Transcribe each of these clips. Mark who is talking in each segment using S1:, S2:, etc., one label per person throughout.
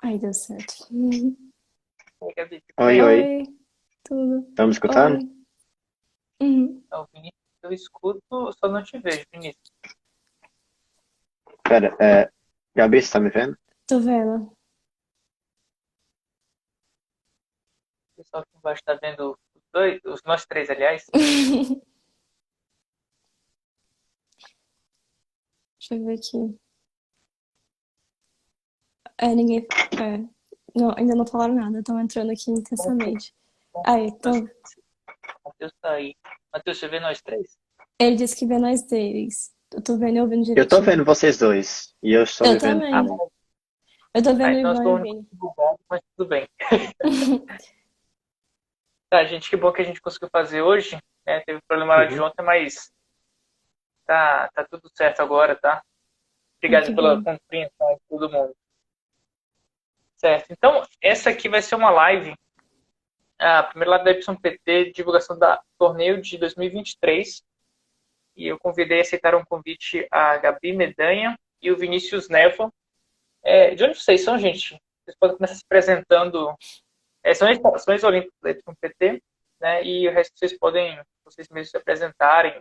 S1: Ai, deu certo.
S2: Oi, Gabi, tudo
S3: Oi,
S2: bem?
S3: oi.
S1: Oi, tudo?
S3: Tá me escutando?
S1: Oi. Uhum.
S2: Então, Vinícius, eu escuto, só não te vejo, Vinícius.
S3: Pera, Gabi, você tá me vendo?
S1: Tô vendo.
S2: O pessoal aqui embaixo está vendo os dois, nós três, aliás.
S1: Deixa eu ver aqui. Ninguém. É, não, ainda não falaram nada, estão entrando aqui intensamente. Aí,
S2: Nós,
S1: então,
S2: Matheus tá aí. Matheus, você vê nós três?
S1: ele disse que vê nós três. Eu tô vendo e ouvindo
S3: Eu tô
S1: direitinho.
S3: vendo vocês dois. E eu estou
S1: Eu
S3: me vendo
S2: Ah,
S1: também.
S3: também.
S2: bom.
S1: Eu tô vendo o
S2: Então eu
S1: Ivan e
S2: sou o
S1: o
S2: único
S1: Vini.
S2: bugado, mas tudo bem. Tá, gente, que bom que a gente conseguiu fazer hoje. Né? Teve problema lá de
S3: Uhum.
S2: ontem, mas tá tudo certo agora, tá?
S1: Ai, que
S2: Obrigado pela
S1: bom.
S2: compreensão de todo mundo. Certo. Então, essa aqui vai ser uma live. Primeiro lá da YPT, divulgação da torneio de 2023. E eu convidei, aceitaram um convite a Gabi Medanha e o Vinícius Nevo. De onde vocês são, gente? Vocês podem começar se apresentando. São ex-olímpicos da YPT, né? E o resto vocês mesmos se apresentarem.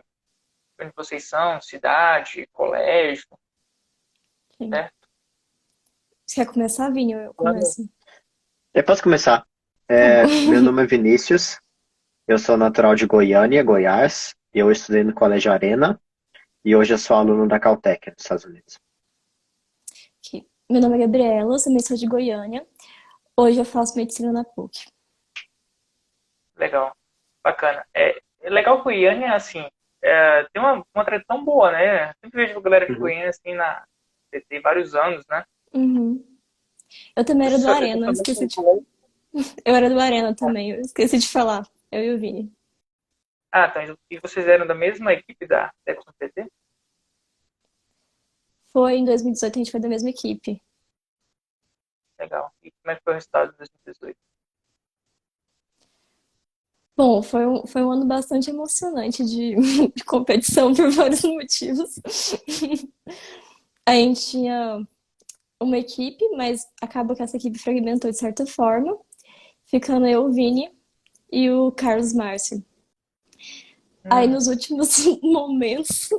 S2: De onde vocês são, cidade, colégio,
S1: Sim.
S2: certo?
S1: Você quer começar, Vini, ou eu
S2: Vamos.
S1: começo?
S3: Eu posso começar.
S1: Tá bom.
S3: Meu nome é Vinícius. Eu sou natural de Goiânia, Goiás. Eu estudei no Colégio Arena. E hoje eu sou aluno da Caltech, nos Estados Unidos.
S1: Aqui. Meu nome é Gabriela, eu também sou de Goiânia. Hoje eu faço medicina na PUC.
S2: Legal. Bacana. É legal que Goiânia, assim, tem uma tradição boa, né? Sempre vejo galera de
S3: Uhum.
S2: Goiânia, assim, tem vários anos, né?
S1: Uhum. Eu também era do
S2: Eu
S1: Arena,
S2: também
S1: esqueci
S2: tenho
S1: de...
S2: colégio.
S1: Eu era do Arena também, eu esqueci de falar. Eu e o Vini.
S2: Tá. E vocês eram da mesma equipe da YPT?
S1: Foi em 2018, a gente foi da mesma equipe.
S2: Legal. E como é que foi o resultado de 2018?
S1: Bom, foi um ano bastante emocionante de competição por vários motivos. A gente tinha uma equipe, mas acaba que essa equipe fragmentou de certa forma, ficando eu, o Vini e o Carlos Márcio. Aí
S2: Hum,
S1: nos últimos momentos,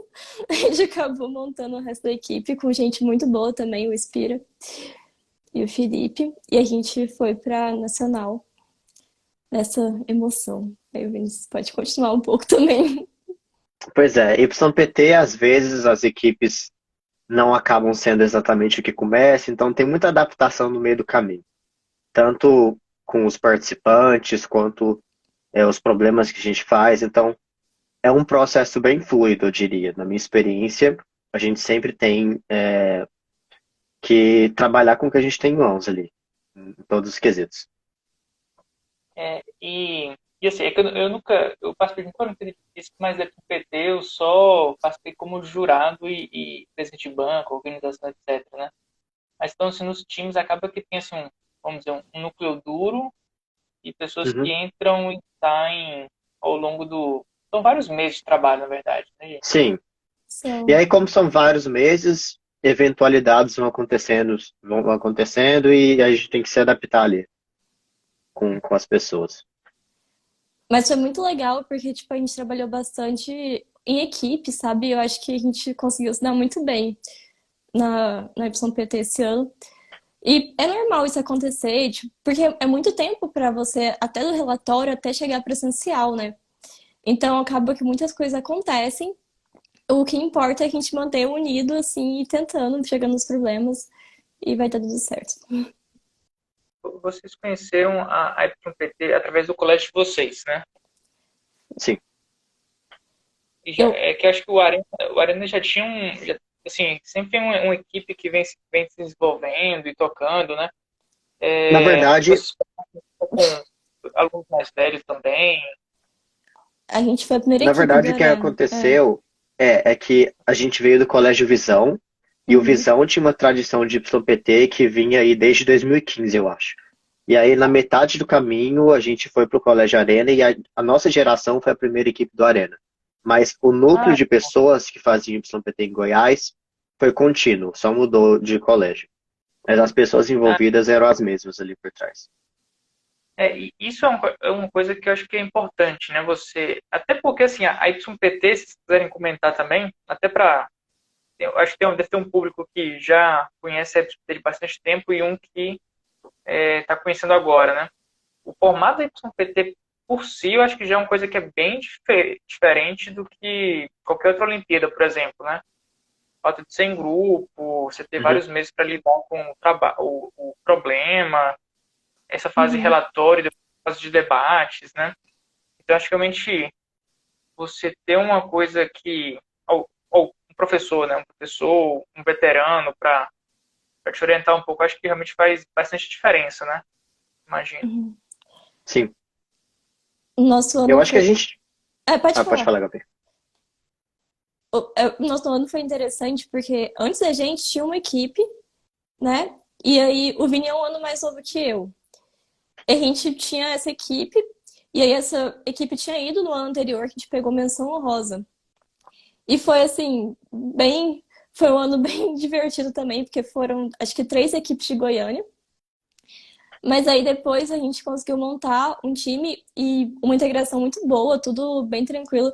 S1: a gente acabou montando o resto da equipe com gente muito boa também, o Spira e o Felipe, e a gente foi pra Nacional nessa emoção. Aí o Vinícius pode continuar um pouco também.
S3: Pois é, YPT, às vezes, as equipes não acabam sendo exatamente o que começa, então tem muita adaptação no meio do caminho. Tanto com os participantes, quanto os problemas que a gente faz. Então, é um processo bem fluido, eu diria. Na minha experiência, a gente sempre tem que trabalhar com o que a gente tem em mãos ali, em todos os quesitos.
S2: e assim, é que eu nunca, eu participei de muita Olimpíada de Física, mas da YPT eu só participei como jurado e presidente de banco, organização, etc, né? Mas então, assim, nos times acaba que tem, assim, vamos dizer, um núcleo duro e pessoas que
S3: Uhum.
S2: entram e saem ao longo do... São vários meses de trabalho, na verdade, né, gente?
S3: Sim. E
S1: São.
S3: aí, como são vários meses, eventualidades vão acontecendo e a gente tem que se adaptar ali com as pessoas.
S1: Mas foi muito legal porque, tipo, a gente trabalhou bastante em equipe, sabe? Eu acho que a gente conseguiu se dar muito bem na YPT esse ano. E é normal isso acontecer, tipo, porque é muito tempo para você, até do relatório, até chegar presencial, né? Então acaba que muitas coisas acontecem. O que importa é a gente manter unido, assim, e tentando, chegando nos problemas, e vai dar tudo certo.
S2: Vocês conheceram a YPT através do colégio de vocês, né?
S3: Sim.
S1: Eu,
S2: É que eu acho que o Arena já tinha assim, sempre tem uma equipe que vem se desenvolvendo e tocando, né?
S3: Na verdade,
S2: Vocês com alunos mais velhos também.
S1: a gente foi a primeira
S3: na
S1: equipe do
S3: verdade, o que
S1: Arena. É.
S3: aconteceu é que a gente veio do Colégio Visão, e o
S1: Uhum.
S3: Visão tinha uma tradição de YPT que vinha aí desde 2015, eu acho. E aí, na metade do caminho, a gente foi para o Colégio Arena e a nossa geração foi a primeira equipe do Arena. Mas o núcleo
S2: Ah,
S3: de pessoas que faziam YPT em Goiás foi contínuo, só mudou de colégio. Mas as pessoas envolvidas eram as mesmas ali por trás.
S2: E isso é uma coisa que eu acho que é importante, né? Você, até porque assim, a YPT, se vocês quiserem comentar também, até para, eu acho que deve ter um público que já conhece a YPT de bastante tempo e um que está conhecendo agora, né? O formato da YPT por si, eu acho que já é uma coisa que é bem diferente do que qualquer outra Olimpíada, por exemplo, né? Falta de ser em grupo, você ter
S3: Uhum.
S2: vários meses para lidar com o problema, essa fase de
S1: Uhum.
S2: relatório, depois a fase de debates, né? Então, acho que realmente você ter uma coisa que, ou um professor, né? Um professor, um veterano para te orientar um pouco, acho que realmente faz bastante diferença, né? Imagino.
S1: Uhum.
S3: Sim.
S1: O nosso
S3: Eu
S1: ano
S3: acho que a
S1: foi.
S3: gente.
S1: Pode
S3: Ah, pode
S1: falar.
S3: falar, Gabi.
S1: O nosso ano foi interessante porque antes da gente tinha uma equipe, né? E aí o Vini é um ano mais novo que eu. A gente tinha essa equipe, e aí essa equipe tinha ido no ano anterior, que a gente pegou menção honrosa. E foi assim, bem. Foi um ano bem divertido também, porque foram acho que 3 equipes de Goiânia. Mas aí depois a gente conseguiu montar um time e uma integração muito boa, tudo bem tranquilo.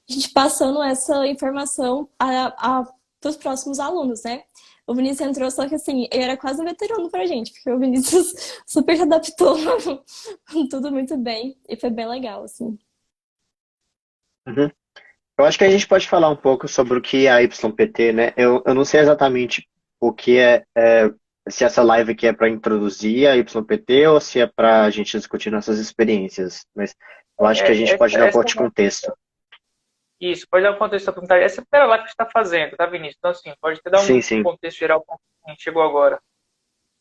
S1: A gente passando essa informação para os próximos alunos, né? O Vinícius entrou, só que assim, ele era quase um veterano pra gente, porque o Vinícius super se adaptou tudo muito bem e foi bem legal, assim.
S3: Uhum. Eu acho que a gente pode falar um pouco sobre o que é a YPT, né? Eu não sei exatamente o que se essa live aqui é para introduzir a YPT ou se é para a gente discutir nossas experiências, mas eu acho que a gente pode dar um pouco de contexto.
S2: Isso, pode dar um contexto da pergunta. Essa é a primeira live que você está fazendo, tá, Vinícius? Então, assim, pode te dar
S3: Sim,
S2: um
S3: sim.
S2: contexto geral para a gente chegou agora.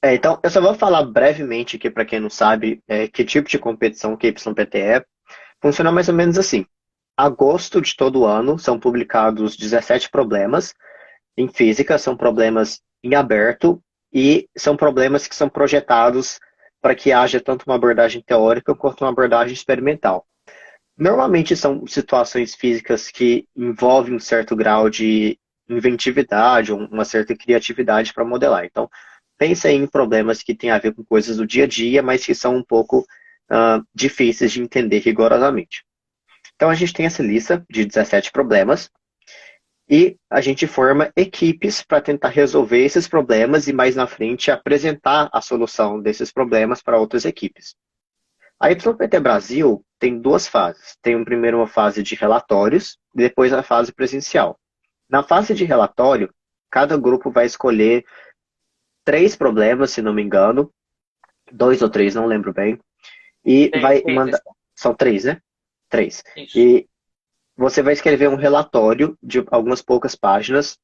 S3: Então, eu só vou falar brevemente aqui para quem não sabe que tipo de competição que a YPT é. Funciona mais ou menos assim. Agosto de todo ano são publicados 17 problemas em física, são problemas em aberto e são problemas que são projetados para que haja tanto uma abordagem teórica quanto uma abordagem experimental. Normalmente são situações físicas que envolvem um certo grau de inventividade, uma certa criatividade para modelar. Então, pensa em problemas que têm a ver com coisas do dia a dia, mas que são um pouco difíceis de entender rigorosamente. Então, a gente tem essa lista de 17 problemas e a gente forma equipes para tentar resolver esses problemas e mais na frente apresentar a solução desses problemas para outras equipes. A YPT Brasil tem duas fases. Tem primeiro uma fase de relatórios e depois a fase presencial. Na fase de relatório, cada grupo vai escolher 3 problemas, se não me engano, 2 ou 3, não lembro bem, e vai mandar. São 3, né? 3.
S2: Isso.
S3: E você vai escrever um relatório de algumas poucas páginas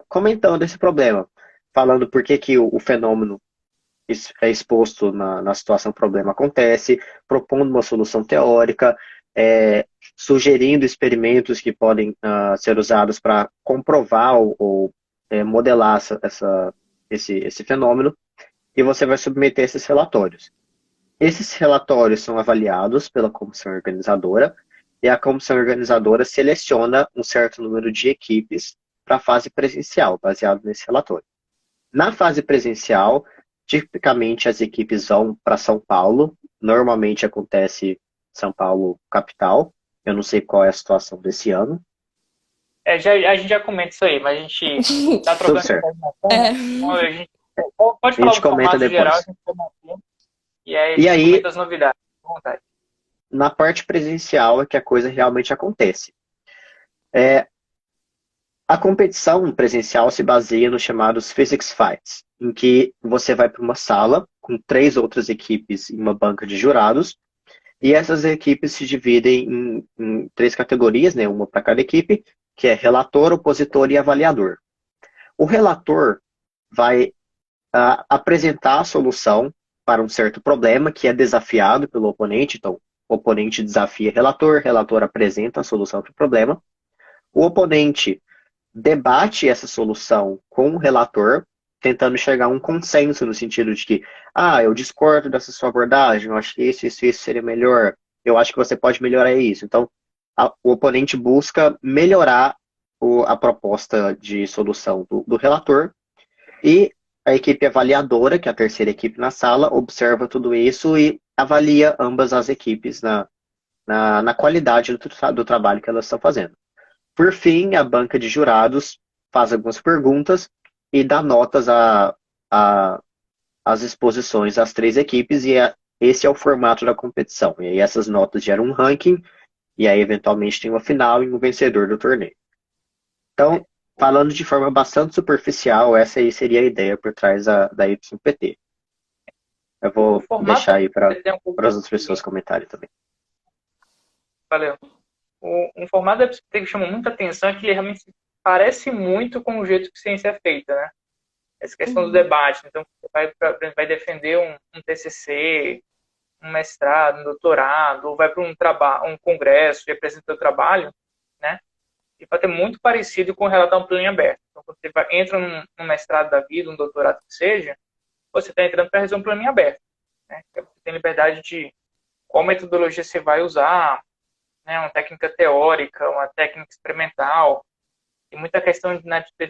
S3: comentando esse problema, falando por que, que o fenômeno é exposto na situação problema acontece, propondo uma solução teórica, sugerindo experimentos que podem ser usados para comprovar ou modelar esse fenômeno, e você vai submeter esses relatórios. Esses relatórios são avaliados pela comissão organizadora, e a comissão organizadora seleciona um certo número de equipes para a fase presencial, baseado nesse relatório. Na fase presencial, tipicamente as equipes vão para São Paulo, normalmente acontece São Paulo capital, eu não sei qual é a situação desse ano.
S2: A gente já comenta isso aí, mas a gente está
S3: Tudo
S2: trocando essa
S3: certo.
S2: informação.
S1: É.
S2: Então, a gente pode
S3: A
S2: falar
S3: gente
S2: do
S3: comenta
S2: formato geral, a
S3: depois.
S2: gente comenta, e aí a
S3: E
S2: gente
S3: aí,
S2: comenta as novidades. À vontade.
S3: na parte presencial é que a coisa realmente acontece. A competição presencial se baseia nos chamados Physics Fights, em que você vai para uma sala com 3 outras equipes em uma banca de jurados, e essas equipes se dividem em 3 categorias, né, uma para cada equipe, que é relator, opositor e avaliador. O relator vai apresentar a solução para um certo problema que é desafiado pelo oponente, então o oponente desafia o relator apresenta a solução para o problema, o oponente debate essa solução com o relator, tentando chegar a um consenso no sentido de que, eu discordo dessa sua abordagem, eu acho que isso seria melhor, eu acho que você pode melhorar isso. Então, o oponente busca melhorar a proposta de solução do relator e a equipe avaliadora, que é a terceira equipe na sala, observa tudo isso e avalia ambas as equipes na qualidade do trabalho que elas estão fazendo. Por fim, a banca de jurados faz algumas perguntas e dá notas às exposições das três equipes, e esse é o formato da competição. E aí essas notas geram um ranking, e aí eventualmente tem uma final e um vencedor do torneio. Então, falando de forma bastante superficial, essa aí seria a ideia por trás da YPT. Eu
S2: O
S3: vou
S2: formato
S3: deixar aí para
S2: é um pouco
S3: as outras pessoas comentarem também.
S2: valeu. Um formato da YPT que chama muita atenção é que ele realmente parece muito com o jeito que ciência é feita, né? Essa questão do debate. Então, você vai defender um TCC, um mestrado, um doutorado, ou vai para um congresso e apresenta o trabalho, né? E vai ter muito parecido com relatar um plano em aberto. Então, quando você entra num mestrado da vida, um doutorado que seja, você está entrando para resolver um plano em aberto, né? Você tem liberdade de qual metodologia você vai usar, né? Uma técnica teórica, uma técnica experimental. Tem muita questão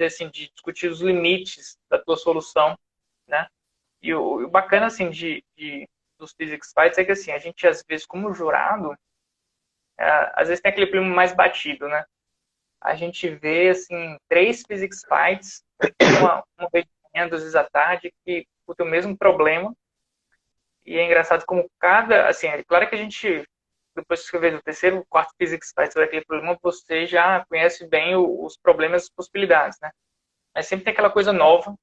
S2: assim, de discutir os limites da tua solução, né? E o bacana, assim, dos Physics Fights é que, assim, a gente, às vezes, como jurado, às vezes tem aquele primo mais batido, né? A gente vê, assim, 3 Physics Fights, uma vez de manhã, 2 vezes à tarde, que tem o mesmo problema. E é engraçado como assim, é claro que a gente, depois de escrever o terceiro, quarto Physics Fights sobre aquele problema, você já conhece bem os problemas e as possibilidades, né? Mas sempre tem aquela coisa nova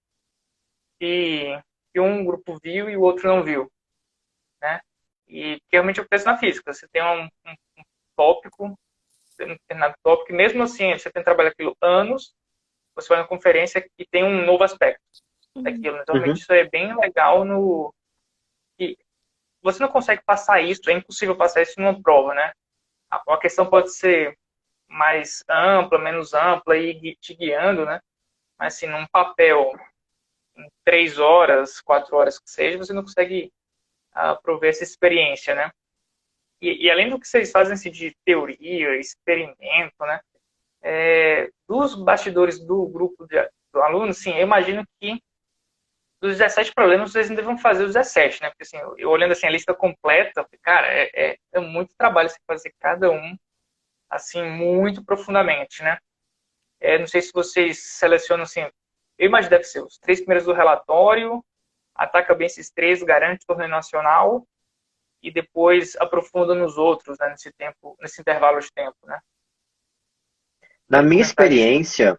S2: que um grupo viu e o outro não viu, né? E que realmente acontece na física. Você tem um tópico, um determinado tópico, e mesmo assim, você tem que trabalhar aquilo anos, você vai na conferência e tem um novo aspecto daquilo. Então, realmente, isso é bem legal e você não consegue passar isso, é impossível passar isso numa prova, né? A questão pode ser mais ampla, menos ampla e te guiando, né? Mas, assim, num papel, em 3 horas, 4 horas que seja, você não consegue prover essa experiência, né? E além do que vocês fazem assim, de teoria, experimento, né? Dos bastidores do grupo do aluno, sim, eu imagino que dos 17 problemas vocês ainda vão fazer os 17, né? Porque assim, eu olhando assim a lista completa, cara, é muito trabalho você fazer cada um assim muito profundamente, né? Não sei se vocês selecionam assim, eu imagino que deve ser os 3 primeiros do relatório, ataca bem esses 3, garante o torneio nacional e depois aprofunda nos outros, né, nesse intervalo de tempo, né?
S3: Na
S2: Pode
S3: minha
S2: comentar isso.
S3: experiência,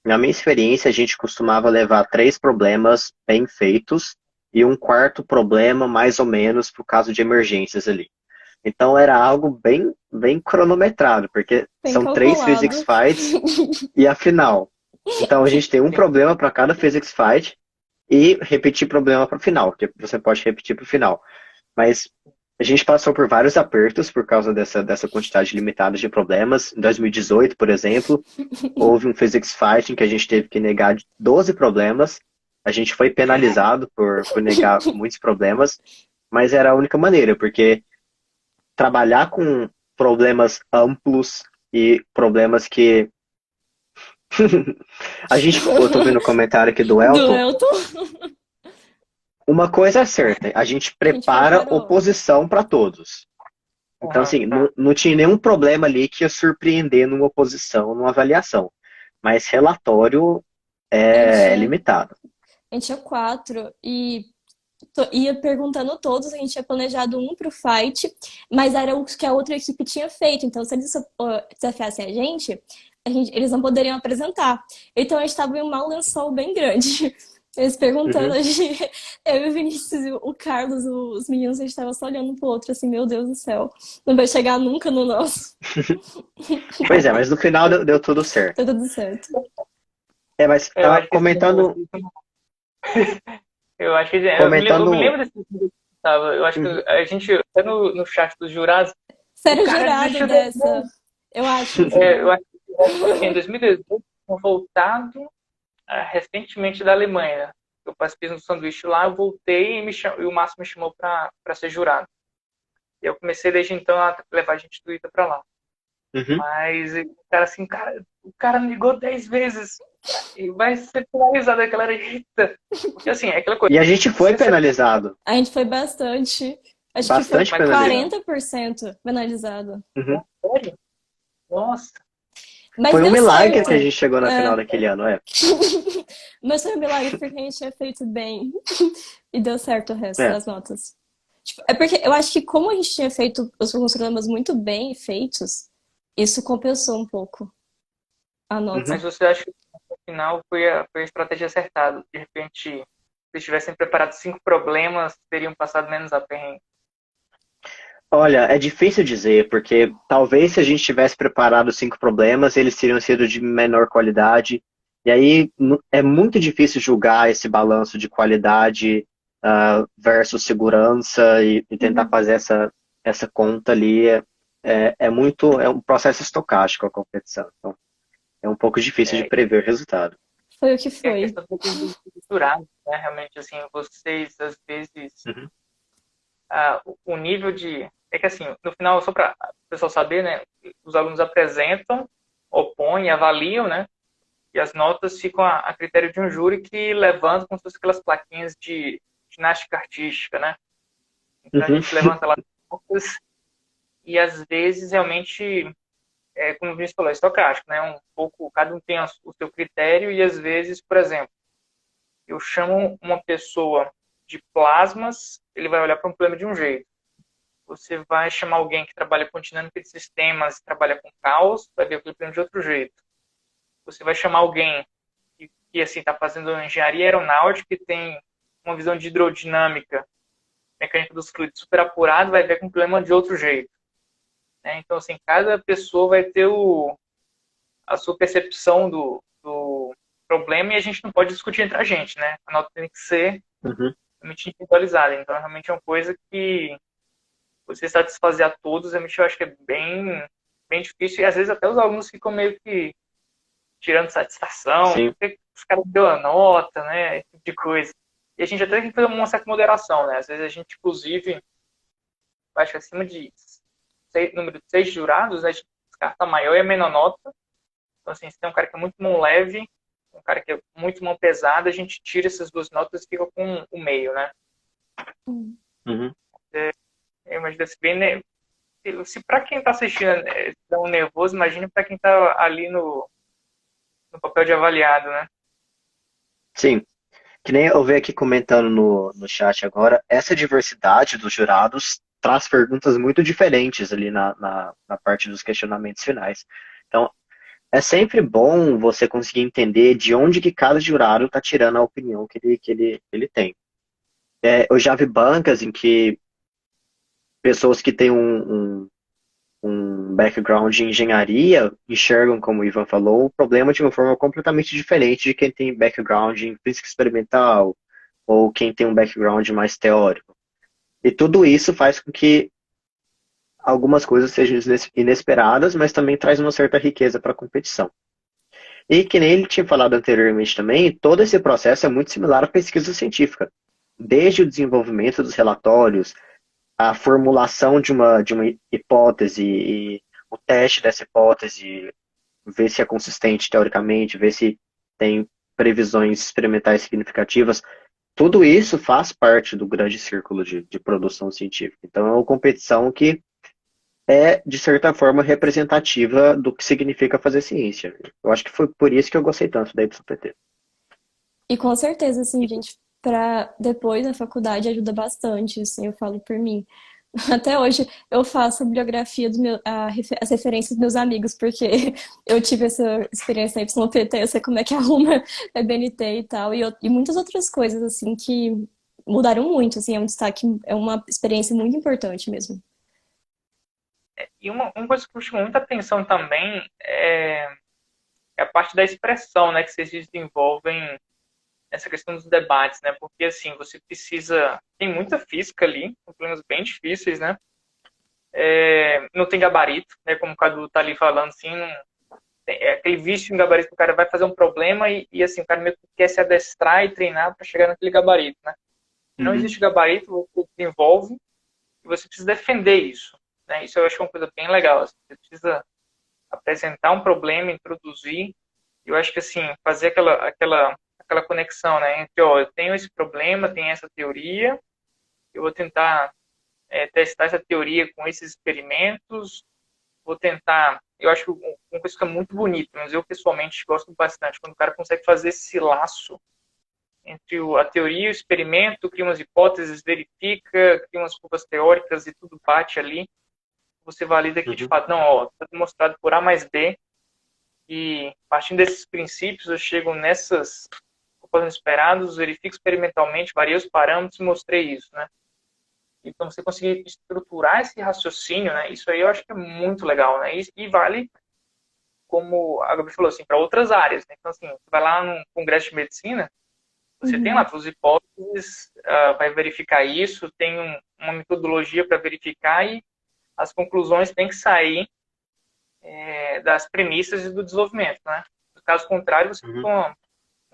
S3: Na minha experiência, a gente costumava levar 3 problemas bem feitos e um quarto problema, mais ou menos, para o caso de emergências ali. Então era algo bem cronometrado, porque
S1: Bem
S3: são 3 Physics
S1: calculado.
S3: Fights e a final. Então a gente tem um problema para cada Physics Fight e repetir problema para o final, que você pode repetir para o final. Mas a gente passou por vários apertos por causa dessa quantidade limitada de problemas. Em 2018, por exemplo, houve um Physics Fight em que a gente teve que negar 12 problemas. A gente foi penalizado por negar muitos problemas, mas era a única maneira, porque trabalhar com problemas amplos e problemas que. Eu tô vendo o comentário aqui do
S1: Do
S3: Elton.
S1: Elton,
S3: Uma coisa é certa, a gente
S1: a gente
S3: prepara
S1: preparou.
S3: oposição para todos. Então,
S2: Uhum,
S3: assim,
S2: tá.
S3: não tinha nenhum problema ali que ia surpreender numa oposição, numa avaliação. Mas relatório
S1: A gente
S3: é
S1: tinha,
S3: limitado.
S1: a gente tinha 4 e ia perguntando todos, a gente tinha planejado um pro fight, mas era o que a outra equipe tinha feito. Então, se eles desafiassem eles não poderiam apresentar. Então, a gente estava em um mau lençol bem grande. Eles perguntando,
S3: Uhum.
S1: eu e o Vinícius e o Carlos, os meninos, a gente tava só olhando pro outro assim, meu Deus do céu, não vai chegar nunca no nosso.
S3: Pois é, mas no final deu tudo certo.
S1: Tá tudo certo.
S3: Mas
S2: Eu acho que esse
S3: comentando,
S2: negócio, eu acho que eu me
S3: comentando,
S2: lembro desse vídeo que tava. Eu acho que
S3: uhum,
S2: a gente até no chat dos jurados, o
S1: Sério,
S2: cara
S1: jurado
S2: desistiu da
S1: dessa. Eu acho.
S2: eu acho que em 2018 tinha voltado recentemente da Alemanha. Eu participei do sanduíche lá, eu voltei e o Márcio me chamou para ser jurado. E eu comecei desde então a levar gente do ITA para lá.
S3: uhum.
S2: Mas o cara assim, cara, o cara ligou 10 vezes e vai ser penalizado. A galera irrita. Porque assim, é aquela coisa.
S3: E a gente foi
S2: Você
S3: penalizado.
S1: A gente foi bastante. Acho que foi
S3: Bastante
S2: Mas
S3: penalizado.
S1: 40% penalizado.
S3: Uhum.
S2: sério? Nossa.
S1: Mas
S3: Foi um
S1: deu
S3: milagre que a
S1: certo.
S3: gente chegou na final
S1: É.
S3: daquele ano, é.
S1: Mas foi um milagre porque a gente tinha feito bem. E deu certo o resto
S3: É.
S1: das notas. Tipo, é porque eu acho que como a gente tinha feito os programas muito bem feitos, isso compensou um pouco a
S2: Mas
S3: Uhum.
S1: nota.
S2: você acha que no final foi a estratégia acertada? De repente, se eles tivessem preparado 5 problemas, teriam passado menos a perrengue.
S3: Olha, é difícil dizer, porque talvez se a gente tivesse preparado 5 problemas, eles teriam sido de menor qualidade. E aí é muito difícil julgar esse balanço de qualidade versus segurança e tentar
S1: Uhum.
S3: fazer essa conta ali. É um processo estocástico a competição. Então, é um pouco difícil de
S2: É,
S3: prever o resultado.
S1: Foi o que
S2: e a
S1: foi.
S2: questão dos jurados, né? Realmente, assim, vocês, às vezes,
S3: Uhum.
S2: o nível de... É que, assim, no final, só para o pessoal saber, né? Os alunos apresentam, opõem, avaliam, né? E as notas ficam a critério de um júri que levanta como se fossem aquelas plaquinhas de ginástica artística, né? Então, a
S3: Uhum.
S2: gente levanta lá as notas e, às vezes, realmente, como o Vinícius falou, é estocástico, né? Um pouco, cada um tem o seu critério e, às vezes, por exemplo, eu chamo uma pessoa de plasmas, ele vai olhar para um problema de um jeito. Você vai chamar alguém que trabalha com dinâmica de sistemas, trabalha com caos, vai ver aquele problema de outro jeito. Você vai chamar alguém que assim, está fazendo engenharia aeronáutica e tem uma visão de hidrodinâmica, mecânica dos fluidos super apurado, vai ver com um problema de outro jeito. Né? Então, assim, cada pessoa vai ter a sua percepção do problema e a gente não pode discutir entre a gente, né? A nota tem que ser
S3: Uhum.
S2: realmente individualizada. Então, realmente é uma coisa que você satisfazer a todos, realmente eu acho que é bem, bem difícil. E às vezes até os alunos ficam meio que tirando satisfação,
S3: Sim.
S2: porque os caras deu a nota, né? Esse tipo de coisa. E a gente até tem que fazer uma certa moderação, né? Às vezes a gente, inclusive, acho que acima de número de 6 jurados, né, a gente descarta a maior e a menor nota. Então, assim, se tem um cara que é muito mão leve, um cara que é muito mão pesada, a gente tira essas duas notas e fica com o meio, né?
S3: Uhum.
S2: Eu imagino assim, bem, né? Se para quem está assistindo dá um nervoso, imagine para quem está ali no papel de avaliado, né?
S3: Sim. Que nem eu vi aqui comentando no chat agora, essa diversidade dos jurados traz perguntas muito diferentes ali na parte dos questionamentos finais. Então, é sempre bom você conseguir entender de onde que cada jurado está tirando a opinião que ele tem. Eu já vi bancas em que pessoas que têm um background de engenharia enxergam, como o Ivan falou, o problema de uma forma completamente diferente de quem tem background em física experimental ou quem tem um background mais teórico. E tudo isso faz com que algumas coisas sejam inesperadas, mas também traz uma certa riqueza para a competição. E que nem ele tinha falado anteriormente também, todo esse processo é muito similar à pesquisa científica. Desde o desenvolvimento dos relatórios, a formulação de uma hipótese e o teste dessa hipótese, ver se é consistente teoricamente, ver se tem previsões experimentais significativas, tudo isso faz parte do grande círculo de produção científica. Então é uma competição que é, de certa forma, representativa do que significa fazer ciência. Eu acho que foi por isso que eu gostei tanto da YPT.
S1: E com certeza, assim, gente, para depois na faculdade ajuda bastante, assim, eu falo por mim. Até hoje eu faço a bibliografia as referências dos meus amigos, porque eu tive essa experiência na YPT, eu sei como é que arruma a BNT e tal, e muitas outras coisas, assim, que mudaram muito, assim, é um destaque, é uma experiência muito importante mesmo.
S2: E uma coisa que chama muita atenção também é a parte da expressão, né, que vocês desenvolvem nessa questão dos debates, né? Porque assim, você precisa, tem muita física ali, problemas bem difíceis, né? Não tem gabarito, né? Como o Cadu tá ali falando, assim, é aquele vício em gabarito que o cara vai fazer um problema e assim, o cara meio que quer se adestrar e treinar para chegar naquele gabarito, né? Não
S3: Uhum.
S2: existe gabarito, você desenvolve e você precisa defender isso, né? Isso eu acho uma coisa bem legal, assim, você precisa apresentar um problema, introduzir. Eu acho que, assim, fazer aquela conexão, né, entre, ó, eu tenho esse problema, tem essa teoria, eu vou tentar testar essa teoria com esses experimentos, vou tentar... Eu acho que uma coisa que é muito bonita, mas eu pessoalmente gosto bastante, quando o cara consegue fazer esse laço entre a teoria e o experimento, cria umas hipóteses, verifica, cria umas curvas teóricas e tudo bate ali. Você valida que, de fato, não, ó, está demonstrado por A mais B, e partindo desses princípios eu chego nessas hipóteses esperadas, verifico experimentalmente, variei os parâmetros e mostrei isso, né? Então, você conseguir estruturar esse raciocínio, né? Isso aí eu acho que é muito legal, né? E vale, como a Gabi falou, assim, para outras áreas, né? Então, assim, você vai lá num congresso de medicina, você tem lá suas hipóteses, vai verificar isso, tem uma metodologia para verificar e as conclusões têm que sair das premissas e do desenvolvimento, né? No caso contrário, você fica uma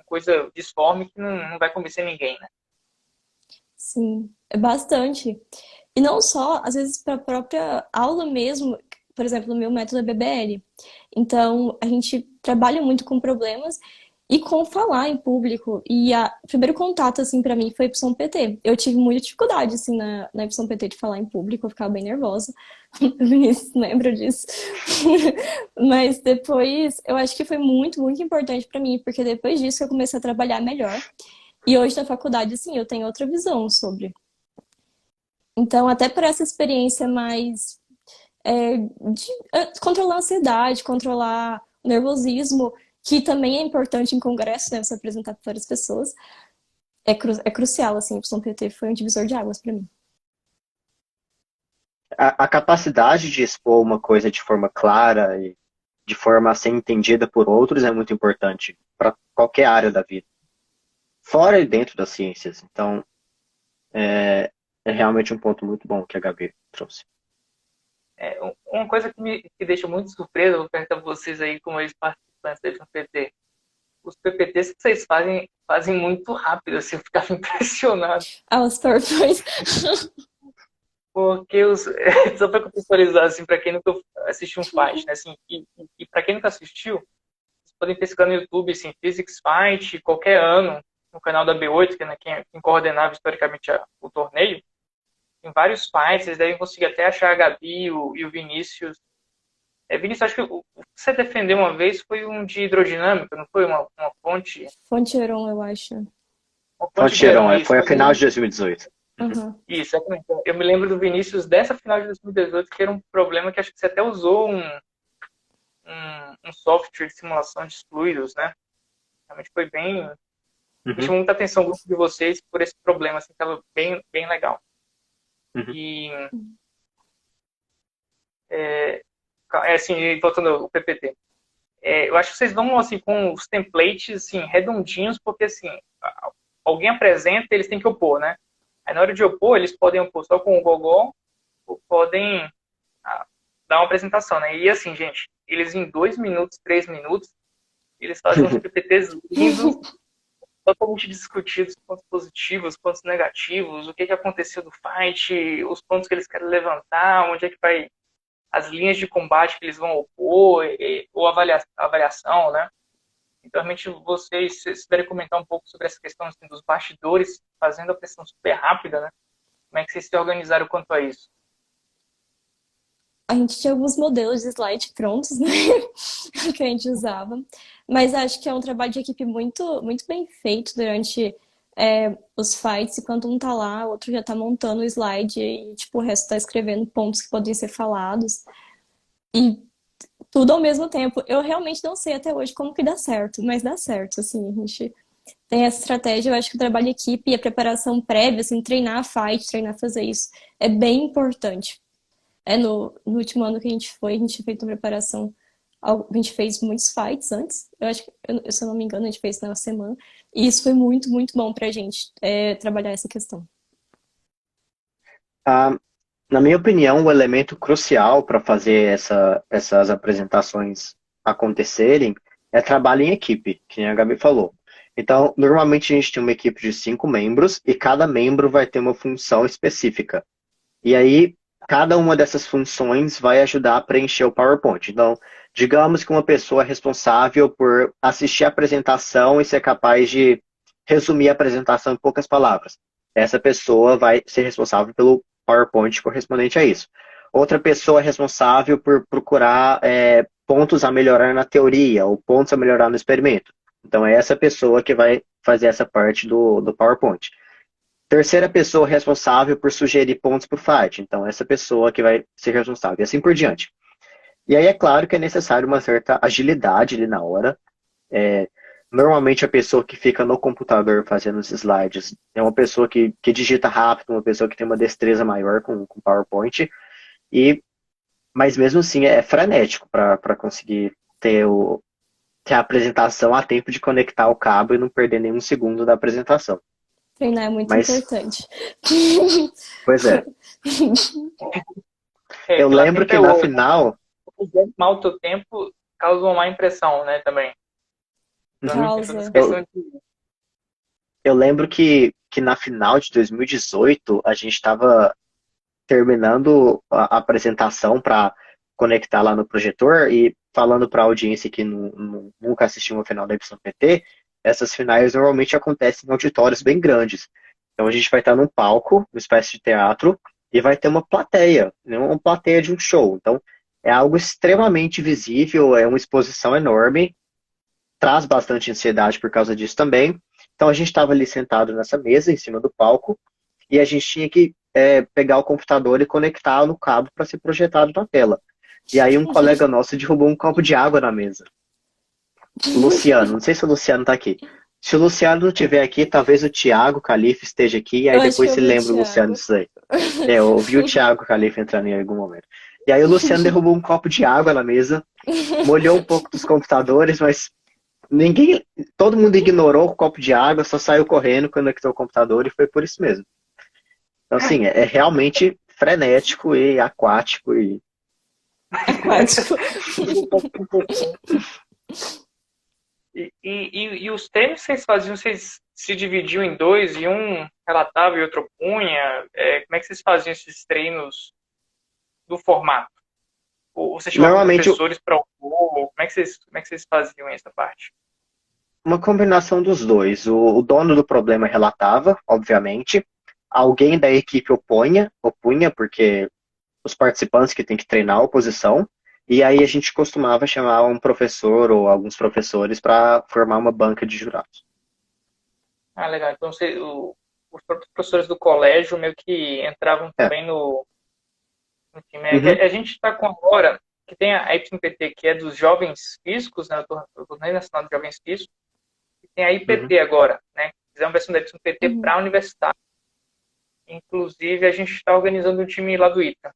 S2: coisa disforme que não vai convencer ninguém, né?
S1: Sim, é bastante. E não só, às vezes, para a própria aula mesmo, por exemplo, no meu método é BBL. Então, a gente trabalha muito com problemas e com falar em público. E o primeiro contato, assim, para mim foi a Epsilon PT. Eu tive muita dificuldade, assim, na Epsilon PT de falar em público, eu ficava bem nervosa. O Vinícius lembra disso. Mas depois, eu acho que foi muito, muito importante para mim, porque depois disso eu comecei a trabalhar melhor. E hoje na faculdade, assim, eu tenho outra visão sobre. Então, até por essa experiência mais de controlar a ansiedade, controlar o nervosismo, que também é importante em congresso, né? Você apresentar para várias pessoas. É crucial, assim, o YPT foi um divisor de águas para mim.
S3: A capacidade de expor uma coisa de forma clara e de forma a ser entendida por outros é muito importante para qualquer área da vida, fora e dentro das ciências. Então, é realmente um ponto muito bom que a Gabi trouxe.
S2: Uma coisa que deixa muito surpresa, eu vou perguntar para vocês aí, como ex-participantes da PT. Os PPTs que vocês fazem muito rápido, assim, eu ficava impressionado.
S1: Os PowerPoints.
S2: Porque só para contextualizar, assim, para quem nunca assistiu um Fight, né, assim, e para quem nunca assistiu, vocês podem pesquisar no YouTube, assim, Physics Fight, qualquer ano, no canal da B8, que é, né, quem coordenava historicamente o torneio, tem vários fights, vocês devem conseguir até achar a Gabi e o Vinícius. Vinícius, acho que o que você defendeu uma vez foi um de hidrodinâmica, não foi? Uma fonte...
S1: Fonte Heron, eu acho.
S2: Uma
S3: Fonte Heron, foi a final de 2018.
S1: Uhum.
S2: Isso, exatamente. Eu me lembro do Vinícius dessa final de 2018, que era um problema que acho que você até usou um software de simulação de fluidos, né? Realmente foi bem... Me chamou muita atenção o grupo de vocês por esse problema, assim, estava bem, bem legal. E... assim, voltando ao PPT. Eu acho que vocês vão, assim, com os templates, assim, redondinhos, porque, assim, alguém apresenta, eles têm que opor, né? Aí, na hora de opor, eles podem opor só com o gogó, ou podem dar uma apresentação, né? E, assim, gente, eles em 2 minutos, 3 minutos, eles fazem uns PPTs lindos, totalmente discutidos, pontos positivos, pontos negativos, o que aconteceu do fight, os pontos que eles querem levantar, onde é que vai as linhas de combate que eles vão opor, ou avaliação, né? Então, realmente, vocês, se puderem comentar um pouco sobre essa questão assim, dos bastidores, fazendo a pressão super rápida, né? Como é que vocês se organizaram quanto a isso?
S1: A gente tinha alguns modelos de slide prontos, né? Que a gente usava. Mas acho que é um trabalho de equipe muito, muito bem feito durante os fights. Enquanto um tá lá, o outro já tá montando o slide e tipo, o resto tá escrevendo pontos que podem ser falados. E tudo ao mesmo tempo. Eu realmente não sei até hoje como que dá certo, mas dá certo, assim. A gente tem essa estratégia. Eu acho que o trabalho de equipe e a preparação prévia, assim, treinar a fight, treinar fazer isso, é bem importante. No último ano que a gente foi, a gente fez uma preparação, a gente fez muitos fights antes, eu acho que, se eu não me engano, a gente fez na semana, e isso foi muito, muito bom pra gente trabalhar essa questão.
S3: Na minha opinião, o elemento crucial para fazer essas apresentações acontecerem é trabalho em equipe, que a Gabi falou. Então, normalmente a gente tem uma equipe de 5 membros e cada membro vai ter uma função específica. E aí, cada uma dessas funções vai ajudar a preencher o PowerPoint. Então, digamos que uma pessoa é responsável por assistir a apresentação e ser capaz de resumir a apresentação em poucas palavras. Essa pessoa vai ser responsável pelo PowerPoint correspondente a isso. Outra pessoa é responsável por procurar pontos a melhorar na teoria ou pontos a melhorar no experimento. Então, é essa pessoa que vai fazer essa parte do PowerPoint. Terceira pessoa responsável por sugerir pontos para o FAT. Então, essa pessoa que vai ser responsável. E assim por diante. E aí é claro que é necessário uma certa agilidade ali na hora. Normalmente a pessoa que fica no computador fazendo os slides é uma pessoa que digita rápido, uma pessoa que tem uma destreza maior com PowerPoint. Mas mesmo assim é frenético para conseguir ter a apresentação a tempo de conectar o cabo e não perder nenhum segundo da apresentação.
S1: Treinar é muito
S3: Mas,
S1: importante.
S3: pois é. Eu
S2: pela
S3: lembro
S2: tempo
S3: que na final.
S2: mal o teu tempo causa uma má impressão, né, também. Então,
S1: Causa.
S3: Eu lembro que na final de 2018 a gente estava terminando a apresentação para conectar lá no projetor e falando para a audiência que nunca assistiu uma final da YPT, essas finais normalmente acontecem em auditórios bem grandes. Então a gente vai estar num palco, uma espécie de teatro, e vai ter uma plateia, né, uma plateia de um show. Então é algo extremamente visível, é uma exposição enorme, traz bastante ansiedade por causa disso também. Então a gente estava ali sentado nessa mesa, em cima do palco, e a gente tinha que pegar o computador e conectar no cabo para ser projetado na tela. E aí um colega nosso derrubou um copo de água na mesa. O Luciano, não sei se o Luciano está aqui. Se o Luciano não estiver aqui, talvez o Thiago Calife esteja aqui, e aí
S1: Eu acho
S3: depois
S1: que
S3: se
S1: eu vi o
S3: lembra o Luciano
S1: Thiago.
S3: disso aí. Eu ouvi o Thiago Calife entrando em algum momento. E aí o Luciano derrubou um copo de água na mesa, molhou um pouco dos computadores, mas todo mundo ignorou o copo de água, só saiu correndo, conectou o computador e foi por isso mesmo. Então, assim, é realmente frenético e aquático e
S1: Aquático.
S2: E os treinos que vocês faziam, vocês se dividiam em dois e um relatava e outro punha? Como é que vocês faziam esses treinos do formato? Ou vocês chamavam
S3: normalmente
S2: professores para opor? Como é que vocês faziam essa parte?
S3: uma combinação dos dois. O dono do problema relatava, obviamente. Alguém da equipe opunha, porque os participantes que têm que treinar a oposição. E aí a gente costumava chamar um professor ou alguns professores para formar uma banca de jurados.
S2: Ah, legal. Então os próprios professores do colégio meio que entravam também no time.
S3: Uhum.
S2: A gente está com agora, que tem a YPT, que é dos jovens físicos, né? O Torneio Nacional de Jovens Físicos, e tem a IPT agora, né? Fizemos a versão da YPT para a universidade. Inclusive, a gente está organizando um time lá do ITA.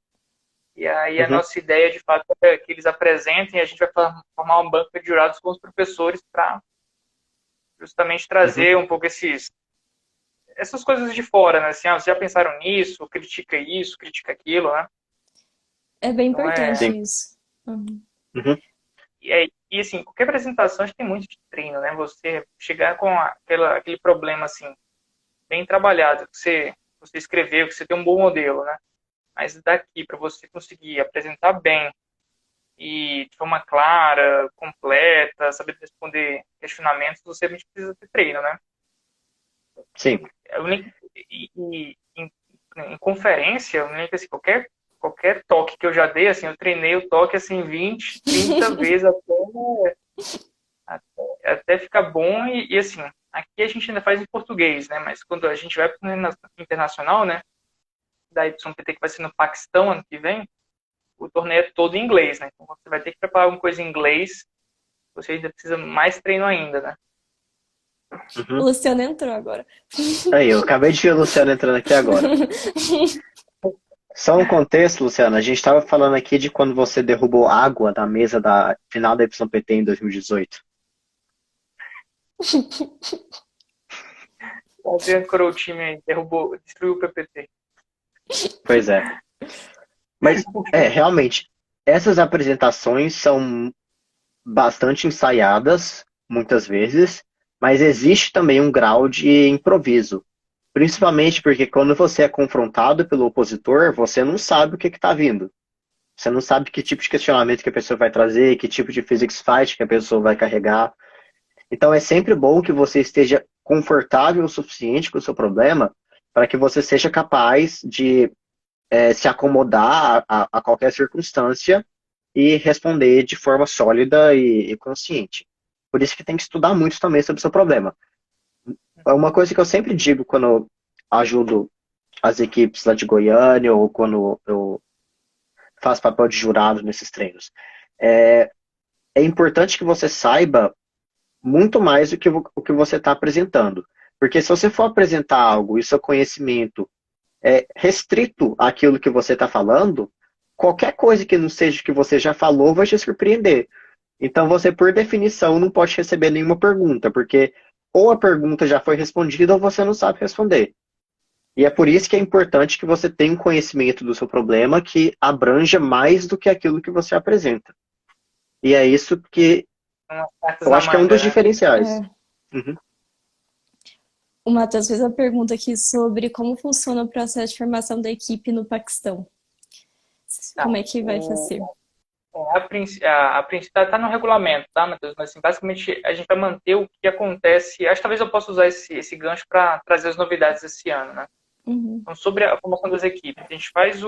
S2: E aí a nossa ideia, de fato, é que eles apresentem e a gente vai formar uma banca de jurados com os professores para justamente trazer um pouco essas coisas de fora, né? Assim, vocês já pensaram nisso, critica isso, critica aquilo, né?
S1: É bem
S2: Então,
S1: importante isso.
S2: E assim, qualquer apresentação a gente tem muito de treino, né? Você chegar com aquele problema, assim, bem trabalhado, que você escreveu, que você tem um bom modelo, né? Mas daqui, para você conseguir apresentar bem e de forma clara, completa, saber responder questionamentos, você precisa ter treino, né?
S3: Sim.
S2: Em conferência, assim, qualquer toque que eu já dei, assim, eu treinei o toque assim 20, 30 vezes até ficar bom e assim, aqui a gente ainda faz em português, né? Mas quando a gente vai para o internacional, né? Da YPT que vai ser no Paquistão ano que vem, o torneio é todo em inglês, né? Então você vai ter que preparar alguma coisa em inglês, você ainda precisa mais treino ainda, né?
S1: O Luciano entrou agora.
S3: Aí, eu acabei de ver o Luciano entrando aqui agora. Só um contexto, Luciano, a gente estava falando aqui de quando você derrubou água na mesa da final da YPT em 2018.
S2: Ontem ancorou o time aí, destruiu o PPT.
S3: Pois é. Mas, realmente, essas apresentações são bastante ensaiadas, muitas vezes, mas existe também um grau de improviso. Principalmente porque quando você é confrontado pelo opositor, você não sabe o que está vindo. Você não sabe que tipo de questionamento que a pessoa vai trazer, que tipo de physics fight que a pessoa vai carregar. Então é sempre bom que você esteja confortável o suficiente com o seu problema para que você seja capaz de se acomodar a qualquer circunstância e responder de forma sólida e consciente. Por isso que tem que estudar muito também sobre o seu problema. É uma coisa que eu sempre digo quando eu ajudo as equipes lá de Goiânia ou quando eu faço papel de jurado nesses treinos. É importante que você saiba muito mais do que o que você está apresentando. Porque se você for apresentar algo e seu conhecimento é restrito àquilo que você está falando, qualquer coisa que não seja o que você já falou vai te surpreender. Então você, por definição, não pode receber nenhuma pergunta, porque ou a pergunta já foi respondida ou você não sabe responder. E é por isso que é importante que você tenha um conhecimento do seu problema que abranja mais do que aquilo que você apresenta. E é isso que
S2: Umas cartas
S3: eu
S2: na
S3: acho que é um
S2: manga,
S3: dos
S2: né?
S3: diferenciais.
S1: É,
S3: Uhum.
S1: o Matheus fez a pergunta aqui sobre como funciona o processo de formação da equipe no Paquistão.
S2: Tá.
S1: Como é que vai fazer?
S2: A princípio está no regulamento, tá, Matheus? Mas assim, basicamente a gente vai manter o que acontece. Acho que talvez eu possa usar esse gancho para trazer as novidades esse ano, né?
S1: Uhum.
S2: Então, sobre a formação das equipes, a gente faz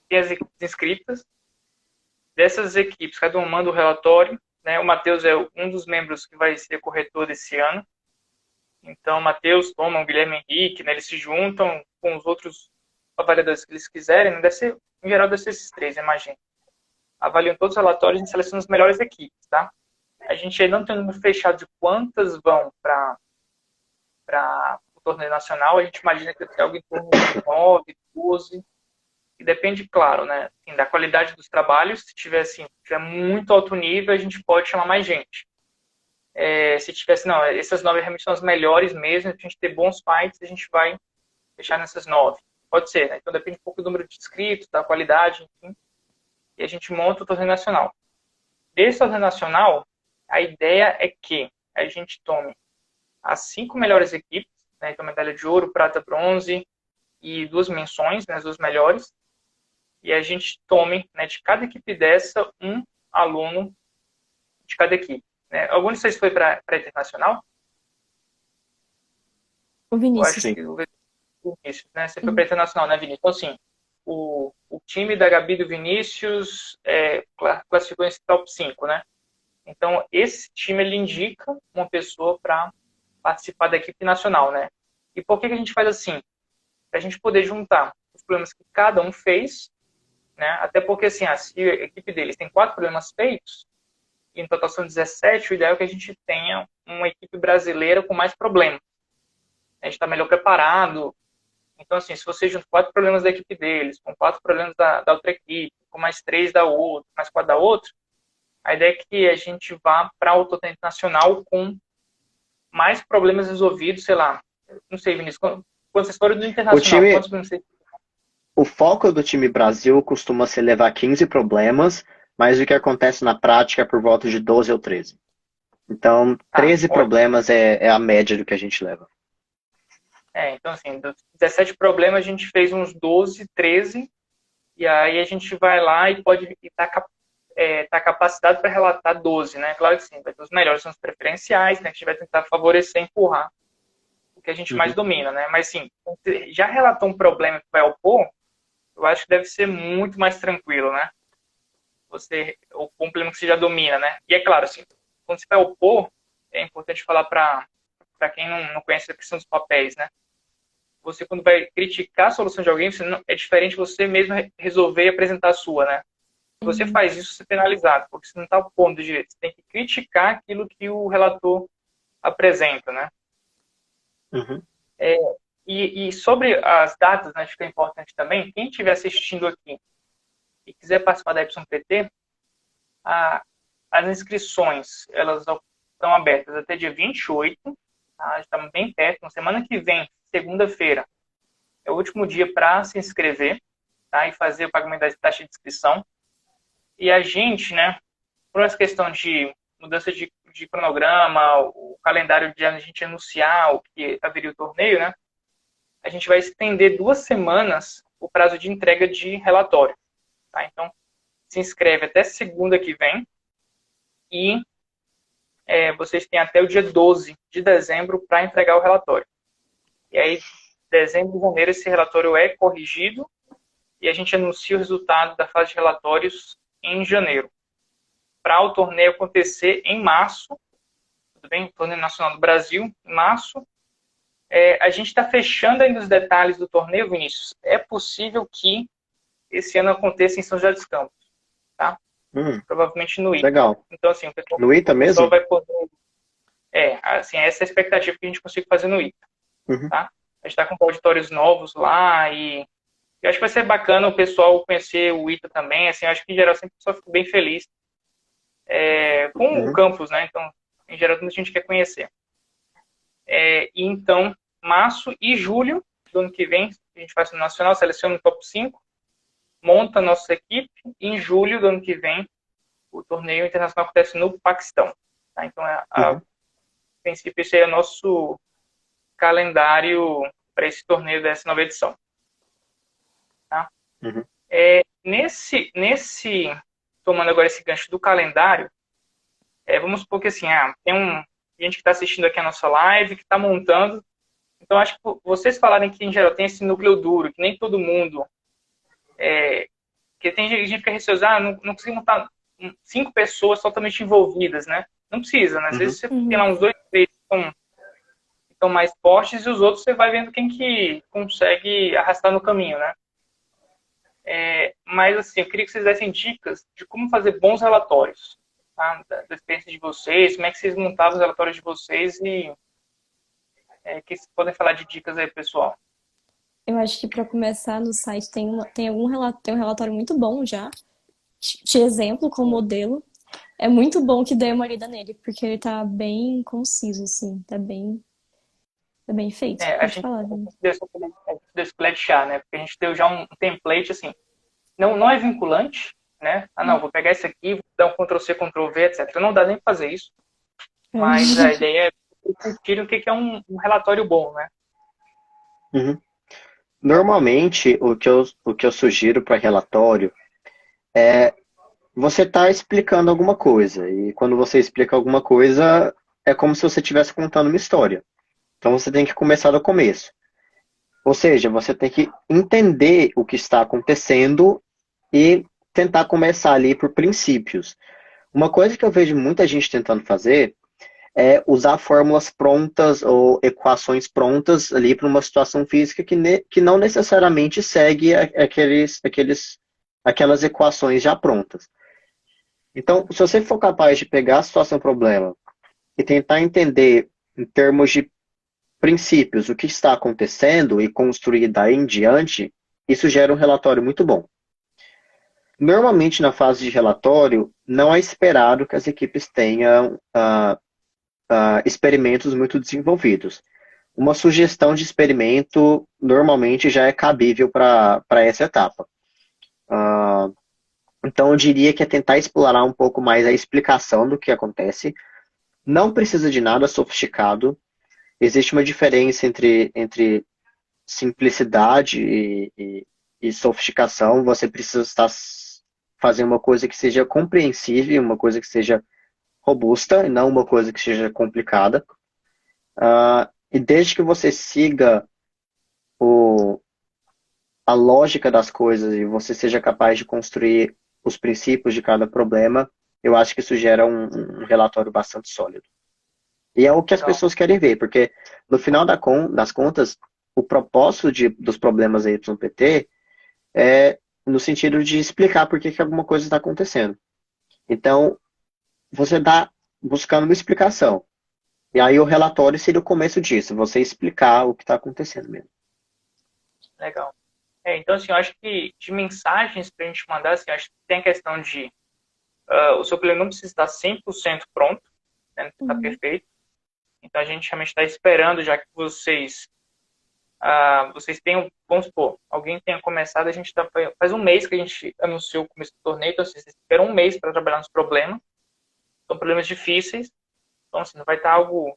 S2: tem as equipes inscritas, dessas equipes, cada um manda o relatório, né? O Matheus é um dos membros que vai ser corretor desse ano. Então, o Matheus, Toma, o Guilherme Henrique, né? Eles se juntam com os outros avaliadores que eles quiserem, né? Deve ser, em geral, deve ser esses três, imagina. Avaliam todos os relatórios e selecionam as melhores equipes, tá? A gente ainda não tem um número fechado de quantas vão para o torneio nacional. A gente imagina que deve ter algo em torno de 9, 12. E depende, claro, né, assim, da qualidade dos trabalhos. Se tiver, assim, tiver muito alto nível, a gente pode chamar mais gente. Se tivesse, não, essas 9 realmente são as melhores mesmo, a gente ter bons fights, a gente vai fechar nessas 9. Pode ser, né? Então depende um pouco do número de inscritos, da qualidade, enfim. E a gente monta o torneio nacional. Desse torneio nacional, a ideia é que a gente tome as 5 melhores equipes, né? Então medalha de ouro, prata, bronze e 2 menções, né? As 2 melhores. E a gente tome, né, de cada equipe dessa, um aluno de cada equipe. Né? Algum de vocês foi para a internacional?
S1: O
S2: Eu acho
S1: Vinícius.
S3: Sim.
S2: que o Vinícius, né? Você foi para a
S1: Uhum.
S2: internacional, né, Vinícius? Então, assim, o time da Gabi e do Vinícius classificou esse top 5, né? Então, esse time, ele indica uma pessoa para participar da equipe nacional, né? E por que a gente faz assim? Para a gente poder juntar os problemas que cada um fez, né? Até porque, assim, se a equipe deles tem 4 problemas feitos, e em total são 17, o ideal é que a gente tenha uma equipe brasileira com mais problemas. A gente está melhor preparado. Então, assim, se você junta 4 problemas da equipe deles, com 4 problemas da outra equipe, com mais 3 da outra, mais 4 da outra, a ideia é que a gente vá para o torneio internacional com mais problemas resolvidos, sei lá. Não sei, Vinícius, quando vocês foram do
S3: O
S2: internacional,
S3: time,
S2: quantos problemas vocês...
S3: o foco do time Brasil costuma ser levar 15 problemas, mas o que acontece na prática é por volta de 12 ou 13. Então,
S2: Ah,
S3: 13
S2: ótimo.
S3: problemas é a média do que a gente leva.
S2: Então, assim, dos 17 problemas, a gente fez uns 12, 13, e aí a gente vai lá e pode estar tá capacitado para relatar 12, né? Claro que sim, vai ter os melhores, são os preferenciais, né? A gente vai tentar favorecer, empurrar o que a gente mais
S3: Uhum.
S2: domina, né? Mas, sim, você já relatou um problema que vai opor, eu acho que deve ser muito mais tranquilo, né? Você opor um problema que você já domina, né? E é claro, assim, quando você vai opor, é importante falar para quem não conhece a questão dos papéis, né? Você, quando vai criticar a solução de alguém, é diferente você mesmo resolver e apresentar a sua, né? Se você
S1: Uhum.
S2: faz isso, você é penalizado, porque você não está opondo do direito. Você tem que criticar aquilo que o relator apresenta, né?
S3: Uhum.
S2: E sobre as datas, né, acho que é importante também, quem estiver assistindo aqui e quiser participar da YPT, as inscrições, elas estão abertas até dia 28, tá? Estamos bem perto, na semana que vem, segunda-feira, é o último dia para se inscrever, tá? E fazer o pagamento da taxa de inscrição. E a gente, né, por essa questão de mudança de cronograma, o calendário de a gente anunciar o que haveria o torneio, né? a gente vai estender 2 semanas o prazo de entrega de relatório. Tá? Então, se inscreve até segunda que vem e vocês têm até o dia 12 de dezembro para entregar o relatório. E aí, dezembro e janeiro, esse relatório é corrigido e a gente anuncia o resultado da fase de relatórios em janeiro. Para o torneio acontecer em março, tudo bem? O Torneio Nacional do Brasil, em março. A gente está fechando ainda os detalhes do torneio, Vinícius. É possível que esse ano aconteça em São José dos Campos, tá? Provavelmente no ITA.
S3: Legal.
S2: Então, assim,
S3: No ITA
S2: o pessoal
S3: mesmo?
S2: vai poder... assim, essa é a expectativa que a gente consiga fazer no ITA, tá? A gente está com auditórios novos lá e eu acho que vai ser bacana o pessoal conhecer o ITA também. Assim, eu acho que, em geral, sempre o pessoal fica bem feliz com o campus, né? Então, em geral, muita gente quer conhecer. E então, março e julho do ano que vem, a gente faz no Nacional, seleciona o top 5, monta a nossa equipe, e em julho do ano que vem, o torneio internacional acontece no Paquistão. Tá? Então, a princípio, esse é o nosso calendário para esse torneio dessa nova edição. Tá? Tomando agora esse gancho do calendário, vamos supor que assim, tem gente que está assistindo aqui a nossa live, que está montando. Então, acho que vocês falarem que, em geral, tem esse núcleo duro, que nem todo mundo... que tem gente que fica receosa, não consigo montar 5 pessoas totalmente envolvidas, né? Não precisa, né? Às vezes você tem lá uns 2, 3 que estão mais fortes e os outros você vai vendo quem que consegue arrastar no caminho, né? Mas, assim, eu queria que vocês dessem dicas de como fazer bons relatórios, tá? Da experiência de vocês, como é que vocês montavam os relatórios de vocês e que vocês podem falar de dicas aí, pessoal.
S1: Eu acho que para começar no site tem um relatório muito bom já, de exemplo com modelo. É muito bom que dê uma lida nele, porque ele tá bem conciso, assim, tá bem feito.
S2: A
S1: Pode
S2: gente
S1: falar, Vini.
S2: deu esse chá, né? Porque a gente deu já um template, assim, não é vinculante, né? Não, vou pegar esse aqui, vou dar um Ctrl+C, Ctrl+V, etc. Não dá nem pra fazer isso, mas a ideia é discutir o que é um relatório bom, né?
S3: Normalmente, o que eu sugiro para relatório é você está explicando alguma coisa. E quando você explica alguma coisa, é como se você estivesse contando uma história. Então você tem que começar do começo. Ou seja, você tem que entender o que está acontecendo e tentar começar ali por princípios. Uma coisa que eu vejo muita gente tentando fazer é usar fórmulas prontas ou equações prontas ali para uma situação física que não necessariamente segue aquelas equações já prontas. Então, se você for capaz de pegar a situação-problema e tentar entender em termos de princípios o que está acontecendo e construir daí em diante, isso gera um relatório muito bom. Normalmente, na fase de relatório, não é esperado que as equipes tenham experimentos muito desenvolvidos. Uma sugestão de experimento normalmente já é cabível para essa etapa. Então, eu diria que é tentar explorar um pouco mais a explicação do que acontece. Não precisa de nada sofisticado. Existe uma diferença entre simplicidade e sofisticação. Você precisa estar fazendo uma coisa que seja compreensível, uma coisa que seja robusta, e não uma coisa que seja complicada. E desde que você siga a lógica das coisas e você seja capaz de construir os princípios de cada problema, eu acho que isso gera um relatório bastante sólido. E é o que as pessoas querem ver, porque no final das contas, o propósito dos problemas da YPT é no sentido de explicar por que alguma coisa está acontecendo. Então, você está buscando uma explicação. E aí o relatório seria o começo disso, você explicar o que está acontecendo mesmo.
S2: Legal. Então, assim, eu acho que de mensagens para a gente mandar, assim, eu acho que tem a questão de o seu plano não precisa estar 100% pronto, né, não está perfeito. Então, a gente realmente está esperando, já que vocês tenham, vamos supor, alguém tenha começado, a gente faz um mês que a gente anunciou o começo do torneio, então vocês esperam um mês para trabalhar nos problemas. São problemas difíceis, então assim, não vai estar algo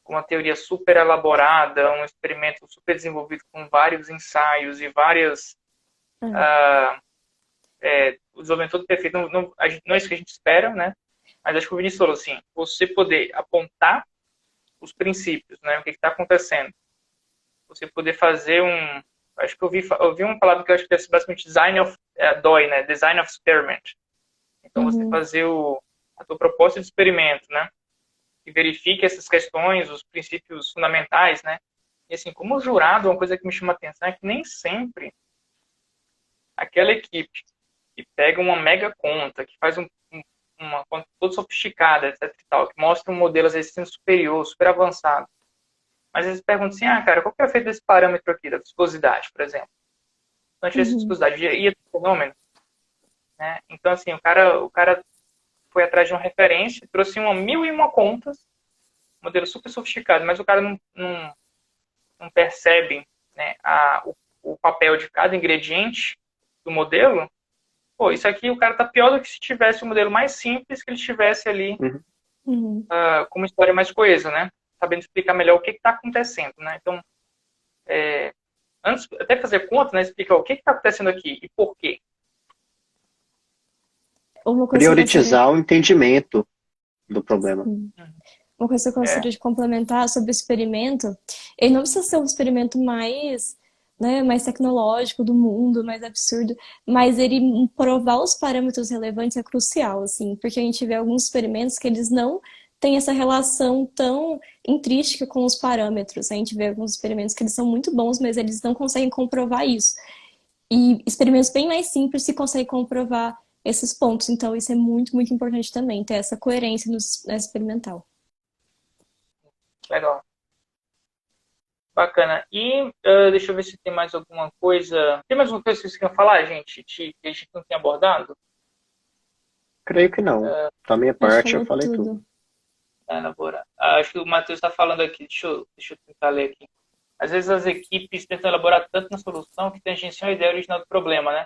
S2: com uma teoria super elaborada, um experimento super desenvolvido com vários ensaios e várias... o desenvolvimento todo perfeito, não é isso que a gente espera, né? Mas acho que o Vinícius falou assim, você poder apontar os princípios, né? O que está acontecendo. Você poder fazer acho que eu vi uma palavra que eu acho que deve ser basicamente design of DOI, né? Design of experiment. Então, você fazer a tua proposta de experimento, né? Que verifique essas questões, os princípios fundamentais, né? E assim, como jurado, uma coisa que me chama a atenção é que nem sempre aquela equipe que pega uma mega conta, que faz uma conta toda sofisticada, etc e tal, que mostra um modelo, às vezes, sendo superior, super avançado. Mas eles perguntam assim, cara, qual que é o efeito desse parâmetro aqui, da viscosidade, por exemplo? Então, a gente essa viscosidade ia ter fenômeno, né? Então, assim, o cara foi atrás de uma referência, trouxe 1001 contas, modelo super sofisticado, mas o cara não percebe, né, o papel de cada ingrediente do modelo. Pô, isso aqui o cara tá pior do que se tivesse um modelo mais simples, que ele estivesse ali com uma história mais coesa, né? Sabendo explicar melhor o que está acontecendo, né? Então, antes até fazer conta, né, explicar o que está acontecendo aqui e por quê.
S1: Uma coisa que eu
S3: Priorizar o entendimento do problema.
S1: Uma coisa que eu gostaria de complementar sobre o experimento, ele não precisa ser um experimento mais, né, mais tecnológico do mundo, mais absurdo, mas ele provar os parâmetros relevantes é crucial, assim, porque a gente vê alguns experimentos que eles não têm essa relação tão intrínseca com os parâmetros. A gente vê alguns experimentos que eles são muito bons, mas eles não conseguem comprovar isso. E experimentos bem mais simples se conseguem comprovar esses pontos. Então, isso é muito, muito importante também, ter essa coerência no experimental.
S2: Legal. Bacana. E deixa eu ver se tem mais alguma coisa. Tem mais alguma coisa que vocês queriam falar, gente, que a gente não tem abordado?
S3: Creio que não. Da minha parte, eu falei tudo.
S2: Elaborar. Acho que o Matheus está falando aqui. Deixa eu tentar ler aqui. Às vezes as equipes tentam elaborar tanto na solução que tangenciam a ideia original do problema, né?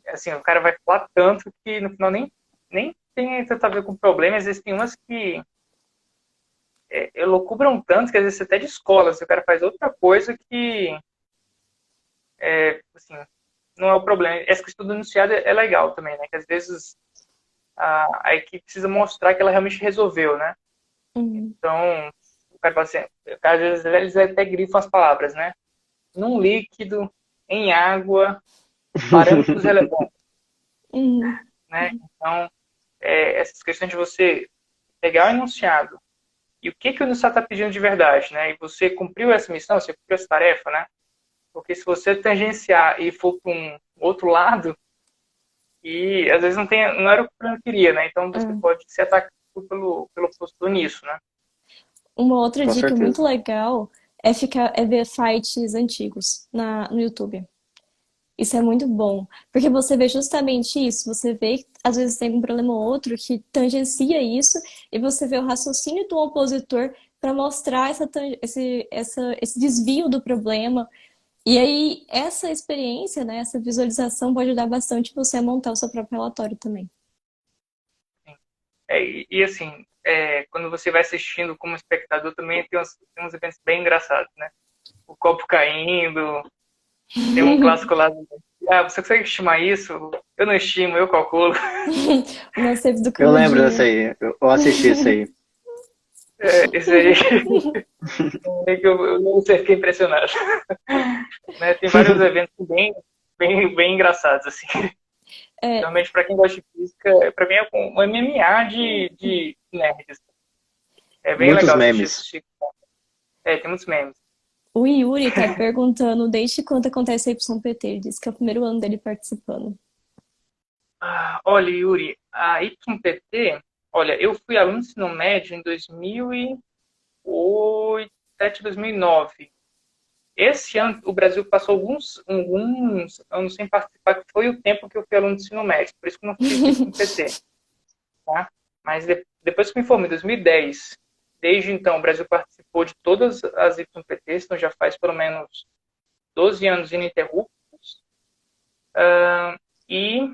S2: Assim, o cara vai falar tanto que no final nem tem tanto a ver com o problema. Às vezes tem umas que elocubram tanto que às vezes você até descola. Se o cara faz outra coisa que assim, não é o problema. Essa questão do enunciado é legal também, né? Que às vezes a equipe precisa mostrar que ela realmente resolveu, né? Então, o cara fala assim, às vezes eles até grifam as palavras, né? Num líquido, em água, parâmetros relevantes. Né? Então, essas questões de você pegar o enunciado e o que o enunciado está pedindo de verdade, né? E você cumpriu essa missão, você cumpriu essa tarefa, né? Porque se você tangenciar e for para um outro lado, e às vezes não era o que eu queria, né? Então você pode ser atacado pelo postura nisso, né?
S1: Uma outra
S3: Com
S1: dica
S3: certeza.
S1: muito legal é ver sites antigos no YouTube. Isso é muito bom, porque você vê justamente isso, você vê que às vezes tem um problema ou outro que tangencia isso, e você vê o raciocínio do opositor para mostrar esse desvio do problema. E aí, essa experiência, né, essa visualização pode ajudar bastante você a montar o seu próprio relatório também.
S2: E assim, quando você vai assistindo como espectador, também tem uns eventos bem engraçados, né? O copo caindo, tem um clássico lá. Você consegue estimar isso? Eu não estimo, eu calculo.
S1: O nosso serviço do
S3: Eu lembro
S1: canudinho.
S3: dessa aí. Eu assisti isso aí.
S2: Esse aí que eu não sei, fiquei impressionado. Né? Tem vários eventos bem engraçados, assim. Realmente, para quem gosta de física, para mim é um MMA de nerds. É bem
S3: Muitos
S2: legal
S3: memes.
S2: assistir. Tem muitos memes.
S1: O Yuri tá perguntando desde quando acontece a YPT. Ele disse que é o primeiro ano dele participando.
S2: Olha, Yuri, a YPT, olha, eu fui aluno de ensino médio em 2008, 2009. Esse ano, o Brasil passou alguns anos sem participar, que foi o tempo que eu fui aluno de ensino médio, por isso que eu não fiz YPT. Tá? Mas depois que eu me formei, em 2010, desde então, o Brasil participou de todas as YPTs, então já faz pelo menos 12 anos ininterruptos, e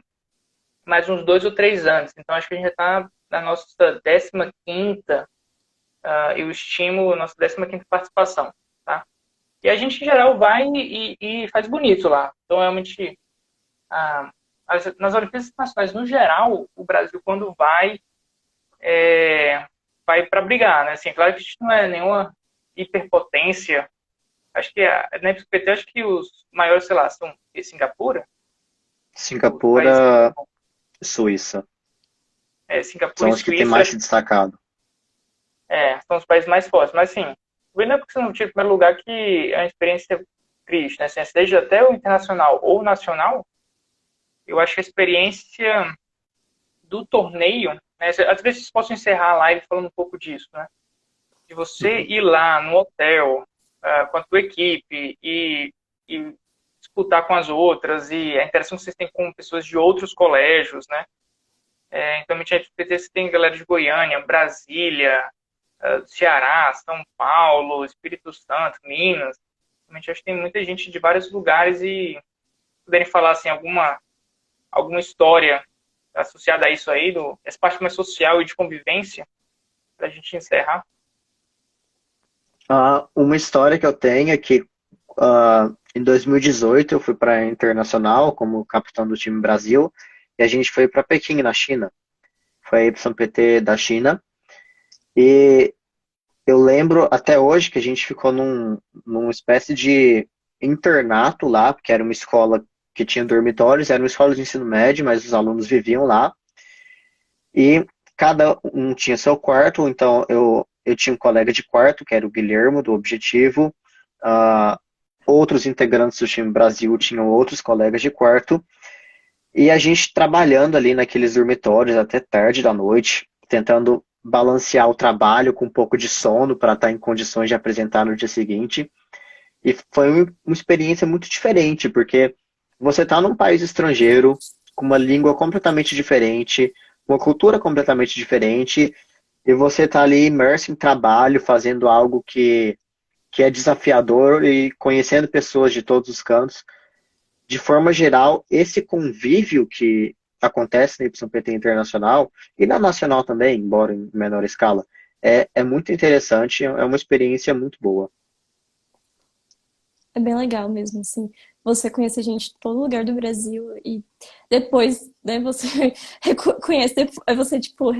S2: mais uns 2 ou 3 anos. Então, acho que a gente já está na nossa 15ª e o estímulo, nossa 15ª participação, tá? E a gente, em geral, vai e faz bonito lá. Então, realmente, ah, nas Olimpíadas Internacionais, no geral, o Brasil, quando vai para brigar, né? Assim, claro que a gente não é nenhuma hiperpotência. Acho que na IPSPT, acho que os maiores, sei lá, são Singapura, os países,
S3: Singapura, Suíça.
S2: Singapura
S3: São
S2: e
S3: os que têm
S2: Suíça,
S3: mais se destacado.
S2: são os países mais fortes. Mas, assim, não é porque você não tira o primeiro lugar que é uma experiência triste, né? Assim, seja até o internacional ou o nacional, eu acho que a experiência do torneio, né? Às vezes posso encerrar a live falando um pouco disso, né? De você
S3: Uhum.
S2: ir lá no hotel com a tua equipe e disputar com as outras e a interação que vocês têm com pessoas de outros colégios, né? Então, a FPT você tem galera de Goiânia, Brasília, Ceará, São Paulo, Espírito Santo, Minas. Realmente acho que tem muita gente de vários lugares e puderem falar assim alguma história associada a isso aí, essa parte mais social e de convivência, para a gente encerrar.
S3: Uma história que eu tenho é que em 2018 eu fui para a Internacional como capitão do time Brasil e a gente foi para Pequim, na China. Foi a YPT da China. E eu lembro até hoje que a gente ficou numa espécie de internato lá, porque era uma escola que tinha dormitórios, era uma escola de ensino médio, mas os alunos viviam lá. E cada um tinha seu quarto, então eu tinha um colega de quarto, que era o Guilhermo, do Objetivo. Ah, outros integrantes do time Brasil tinham outros colegas de quarto. E a gente trabalhando ali naqueles dormitórios até tarde da noite, tentando balancear o trabalho com um pouco de sono para estar em condições de apresentar no dia seguinte. E foi uma experiência muito diferente, porque você está num país estrangeiro, com uma língua completamente diferente, uma cultura completamente diferente, e você está ali imerso em trabalho, fazendo algo que é desafiador e conhecendo pessoas de todos os cantos. De forma geral, esse convívio que acontece na YPT Internacional e na Nacional também, embora em menor escala, é muito interessante, é uma experiência muito boa.
S1: É bem legal mesmo, assim. Você conhece gente de todo lugar do Brasil e depois, né, você conhece, aí você, tipo,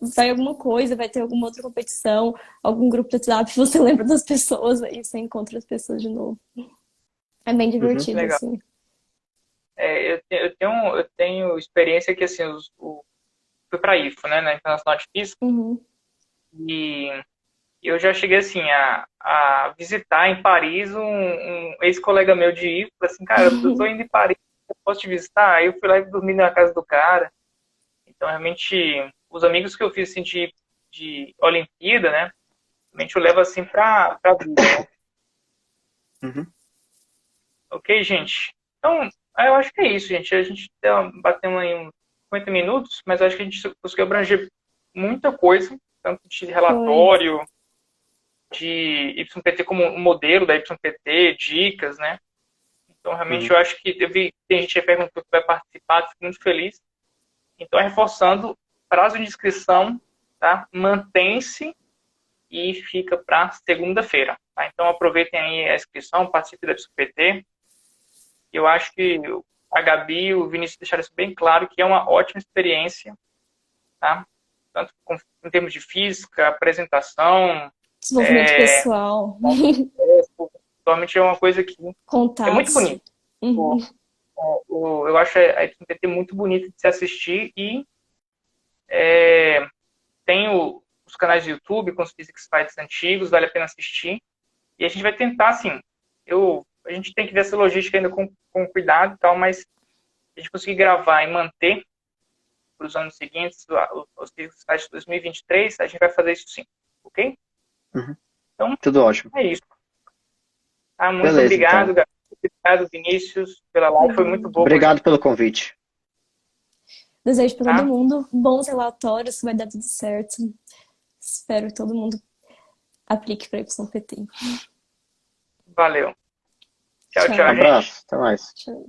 S1: vai alguma coisa, vai ter alguma outra competição, algum grupo de WhatsApp, você lembra das pessoas, aí você encontra as pessoas de novo. É bem
S3: Uhum.
S1: divertido,
S2: Legal.
S1: assim.
S2: Eu tenho experiência que, assim, fui para a IFA, né, na Internacional de Física,
S1: Uhum.
S2: e eu já cheguei, assim, a visitar em Paris um ex-colega meu de IFA, assim, cara, eu tô indo em Paris, eu posso te visitar? Aí eu fui lá e dormi na casa do cara. Então, realmente, os amigos que eu fiz, assim, de Olimpíada, né, realmente eu levo, assim, pra vida, né?
S3: Uhum.
S2: Ok, gente? Então, eu acho que é isso, gente. A gente bateu aí uns 50 minutos, mas acho que a gente conseguiu abranger muita coisa, tanto de
S1: Foi.
S2: relatório, de YPT como um modelo da YPT, dicas, né? Então, realmente,
S3: Uhum.
S2: eu acho que tem gente que perguntou que vai participar, fico muito feliz. Então, reforçando, prazo de inscrição, tá? Mantém-se e fica para segunda-feira, tá? Então, aproveitem aí a inscrição, participe da YPT. Eu acho que a Gabi e o Vinícius deixaram isso bem claro, que é uma ótima experiência, tá? Tanto em termos de física, apresentação,
S1: Desenvolvimento
S2: é,
S1: pessoal,
S2: realmente é uma coisa que é muito
S1: contatos.
S2: bonita.
S1: Uhum.
S2: Eu acho a IPT muito bonita de se assistir e tem os canais do YouTube com os Physics Fights antigos, vale a pena assistir. E a gente vai tentar, assim, a gente tem que ver essa logística ainda com cuidado e tal, mas a gente conseguir gravar e manter para os anos seguintes, os Physics Fights de 2023, a gente vai fazer isso sim, ok?
S3: Uhum.
S2: Então,
S3: Tudo ótimo.
S2: é isso. Tá? Muito
S3: Beleza, então.
S2: obrigado, Gabi. Obrigado, Vinícius, pela live. Foi muito
S1: Obrigada.
S2: boa para a
S3: Obrigado
S2: gente.
S3: pelo convite.
S1: Desejo para todo
S2: Tá?
S1: mundo bons relatórios, vai dar tudo certo. Espero que todo mundo aplique para YPT.
S2: Valeu. Tchau,
S3: Um
S2: tchau,
S1: Tchau.
S2: gente.
S3: abraço, até mais.
S1: Tchau.